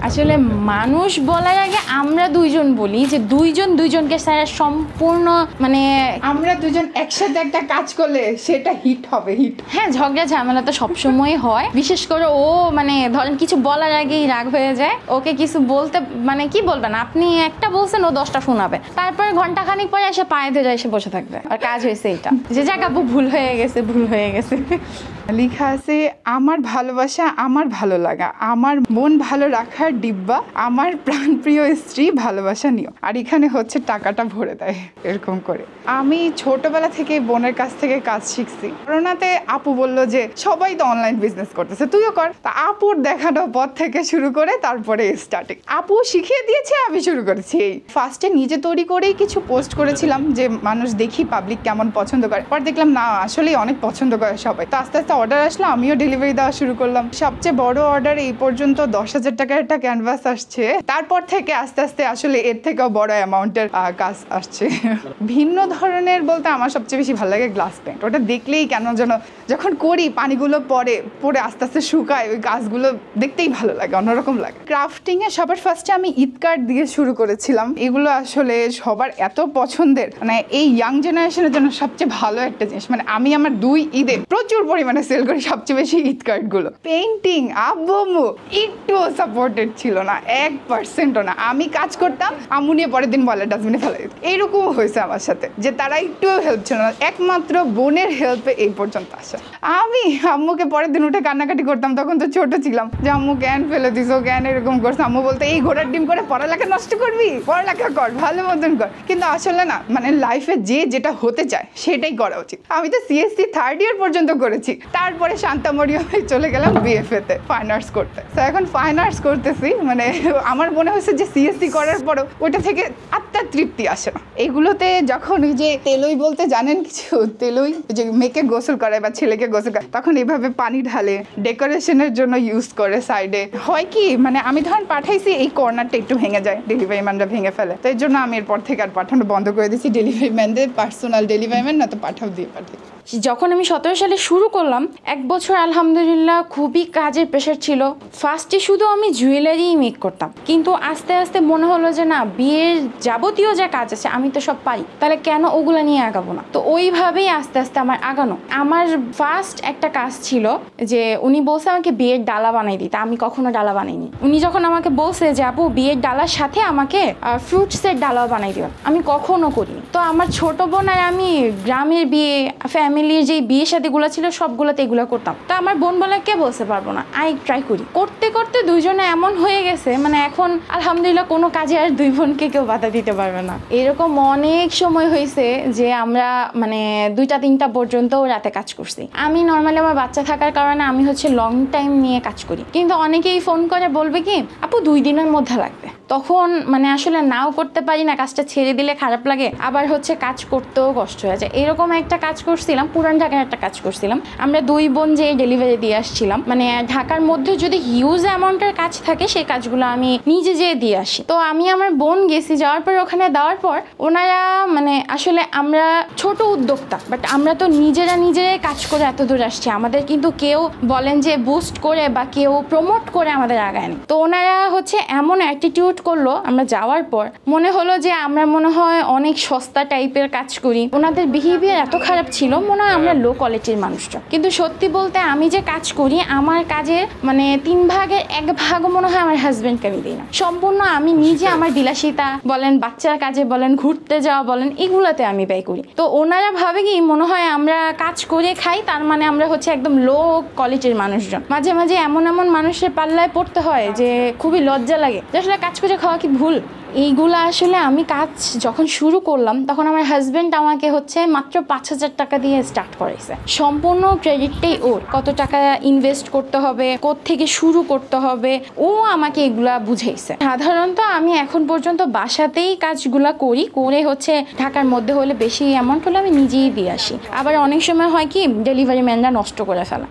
আসলে মানুষ বলার আগে আমরা দুইজন বলি যে দুইজন দুইজনকে স্যার সম্পূর্ণ মানে আমরা দুজন একসাথে একটা কাজ করলে সেটা হিট হবে, হিট। হ্যাঁ, ঝগড়া ঝামেলা তো সবসময় হয়, বিশেষ করে ও মানে ধরেন কিছু বলার আগেই রাগ হয়ে যায়। ওকে কিছু বলতে মানে কি বলবেন, আপনি একটা বলছেন ও 10টা শোনাবে, তারপরে ঘন্টাখানিক পরে এসে পায়ে ধরে এসে বসে থাকবে। আর কাজ হয়েছে এটা যে যাক আপু ভুল হয়ে গেছে, ভুল হয়ে গেছে। লেখা আছে আমার ভালোবাসা, আমার ভালো লাগা, আমার মন ভালো রাখার ডিব্বা, আমার প্রাণপ্রিয় স্ত্রী, ভালোবাসা নিও। আর এখানে হচ্ছে টাকাটা ভরে দেয় এরকম করে। আমি ছোটবেলা থেকে বোনের কাছ থেকে কাজ শিখছি। করোনাতে আপু বললো যে সবাই তো অনলাইন বিজনেস করতেছে, তুইও কর। তা আপুর দেখানো পথ থেকে শুরু করে তারপরে স্টার্টিং আপু শিখিয়ে দিয়েছে, আমি শুরু করেছি। এই ফার্স্টে নিজে তৈরি করেই কিছু পোস্ট করেছিলাম যে মানুষ দেখি পাবলিক কেমন পছন্দ করে। পর দেখলাম না, আসলেই অনেক পছন্দ করে সবাই। তো আস্তে আস্তে অর্ডার আসলো, আমিও ডেলিভারি দেওয়া শুরু করলাম। সবচেয়ে বড় অর্ডার এই পর্যন্ত 10,000 টাকার একটা ক্যানভাস আসছে। তারপর থেকে আস্তে আস্তে আসলে এর থেকেও বড় অ্যামাউন্টের কাজ আসছে। ভিন্ন ধরনের বলতে আমার সবচেয়ে বেশি ভালো লাগে গ্লাস পেন্ট। ওটা দেখলেই কেন যেন যখন করি পানিগুলো পরে আস্তে আস্তে শুকায়, ওই গাছগুলো দেখতেই ভালো লাগে, অন্যরকম লাগে। ক্রাফটিংয়ে সবার ফার্স্টে আমি ঈদ কার্ড দিয়ে শুরু করেছিলাম। এগুলো আসলে সবার এত পছন্দের, মানে এই ইয়াং জেনারেশনের জন্য সবচেয়ে ভালো একটা জিনিস। মানে আমি আমার 2 ঈদে প্রচুর পরিমাণে সেল করি সবচেয়ে বেশি ঈদ কার্ডগুলো। পেইন্টিং আব্বু একটুও সাপোর্টেড ছিল না, 1%ও না। আমি কাজ করতাম, আম্মু নিয়ে পরের দিন বলে ডাস্টবিনে ফেলে দিত। এইরকম হয়েছে আমার সাথে যে তারা একটুও হেল্প ছিল না, একমাত্র বোনের হেল্পে এই পর্যন্ত আসা। আমি আম্মুকে পরের দিন উঠে কান্নাকাটি করতাম, তখন তো ছোট ছিলাম, যে আম্মু জ্ঞান ফেলে দিস, জ্ঞান এরকম করছে। আম্মু বলতে এই ঘোড়ার ডিম করে পড়ালেখা নষ্ট করবি, পড়ালেখা কর, ভালো মতন কর। কিন্তু আসলে না, মানে লাইফে যে যেটা হতে চায় সেটাই করা উচিত। আমি তো সিএসসি 3rd ইয়ার পর্যন্ত করেছি, তারপরে শান্তামরিয়া হয়ে চলে গেলাম বিএফএতে ফাইন আর্টস করতে। তো এখন ফাইন আর্টস করতেছি। মানে আমার মনে হচ্ছে যে সিএসসি করার পরও ওইটা থেকে আত্মার তৃপ্তি আসে না। এগুলোতে যখন ওই যে তেলই বলতে জানেন কিছু, তেলই যে মেয়েকে গোসল করে বা ছেলেকে গোসল করে, তখন এইভাবে পানি ঢালে ডেকোরেশনের জন্য ইউজ করে সাইডে। হয় কি মানে আমি ধরেন পাঠাইছি, এই কর্নারটা একটু ভেঙে যায়, ডেলিভারি ম্যানরা ভেঙে ফেলে। তো এর জন্য আমি এরপর থেকে আর পাঠানো বন্ধ করে দিয়েছি। ডেলিভারি ম্যানদের পার্সোনাল ডেলিভারি ম্যান না তো পাঠাও দিয়ে পাঠাই। যখন আমি 17 সালে শুরু করলাম, 1 বছর আলহামদুলিল্লাহ খুবই কাজের প্রেশার ছিল। ফার্স্টে শুধু আমি জুয়েলারি মেক করতাম, কিন্তু আস্তে আস্তে মনে হলো যে না, বিয়ের যাবতীয় যা কাজ আছে আমি তো সব পারি, তাহলে কেন ওগুলো নিয়ে আগাবো না। তো ওইভাবেই আস্তে আস্তে আমার আগানো। আমার ফার্স্ট একটা কাজ ছিল যে উনি বলছে আমাকে বিয়ের ডালা বানাই দিতে, আমি কখনো ডালা বানাইনি। উনি যখন আমাকে বলছে যে আপু বিয়ের ডালার সাথে আমাকে ফ্রুটসের ডালাও বানাই দিবেন, আমি কখনো করিনি। তো আমার ছোট বোন আর আমি গ্রামের বিয়ে, ফ্যামিলির যে বিয়ে শাদীগুলো ছিল সবগুলোতে এগুলো করতাম। তো আমার বোন বলে কে বলতে পারবো না, আই ট্রাই করি। করতে করতে দুইজনে এমন হয়ে গেছে, মানে এখন আলহামদুলিল্লাহ কোনো কাজে আর 2 বোনকে কেউ বাধা দিতে পারবে না। এরকম অনেক সময় হয়েছে যে আমরা মানে 2টা 3টা পর্যন্ত রাতে কাজ করছি। আমি নর্মালি আমার বাচ্চা থাকার কারণে আমি হচ্ছে লং টাইম নিয়ে কাজ করি, কিন্তু অনেকেই ফোন করে বলবে কি আপু 2 দিনের মধ্যে লাগবে। তখন মানে আসলে নাও করতে পারি না, কাজটা ছেড়ে দিলে খারাপ লাগে, আবার হচ্ছে কাজ করতেও কষ্ট হয়ে যায়। এরকম একটা কাজ করছিলাম, পুরান ঢাকার একটা কাজ করছিলাম। আমরা 2 বোন যে ডেলিভারি দিয়ে আসছিলাম, মানে ঢাকার মধ্যে যদি হিউজ অ্যামাউন্টের কাজ থাকে সেই কাজগুলো আমি নিজে যেয়ে দিয়ে আসি। তো আমি আমার বোন গেছি, যাওয়ার পর ওখানে দেওয়ার পর ওনারা মানে আসলে আমরা ছোট উদ্যোক্তা, বাট আমরা তো নিজেরাই কাজ করে এত দূর আসছি। আমাদের কিন্তু কেউ বলেন যে বুস্ট করে বা কেউ প্রমোট করে আমাদের আগায়নি। তো ওনারা হচ্ছে এমন অ্যাটিটিউড করলো, আমরা যাওয়ার পর মনে হলো যে আমরা মনে হয় অনেক সস্তা টাইপের কাজ করি। ওনাদের বিহেভিয়ার এত খারাপ ছিল, মনে হয় আমরা লো কোয়ালিটির মানুষটা। কিন্তু সত্যি বলতে আমি যে কাজ করি, আমার কাজের মানে 3 ভাগের 1 ভাগ মনে হয় আমার হাজবেন্ডকে আমি দিই না, সম্পূর্ণ আমি নিজে আমার বিলাসিতা বলেন, বাচ্চার কাজে বলেন, ঘুরতে যাওয়া বলেন, এগুলোতে আমি ব্যয় করি। তো ওনারা ভাবে কি মনে হয় আমরা কাজ করে খাই, তার মানে আমরা হচ্ছে একদম লো কোয়ালিটির মানুষজন। মাঝে মাঝে এমন মানুষের পাল্লায় পড়তে হয় যে খুবই লজ্জা লাগে যে আসলে কাজ করে খাওয়া কি ভুল। এইগুলো আসলে আমি কাজ যখন শুরু করলাম তখন আমার হাজবেন্ড আমাকে হচ্ছে মাত্র 5,000 টাকা দিয়ে স্টার্ট করাইছে। সম্পূর্ণ ক্রেডিটটাই ওর, কত টাকা ইনভেস্ট করতে হবে, কোত্থেকে শুরু করতে হবে, ও আমাকে এগুলা বুঝাইছে। সাধারণত আমি এখন পর্যন্ত বাসাতেই কাজগুলা করি, করে হচ্ছে ঢাকার মধ্যে হলে বেশি অ্যামাউন্ট হলে আমি নিজেই দিয়ে আসি। আবার অনেক সময় হয় কি ডেলিভারি ম্যানরা নষ্ট করে ফেলা,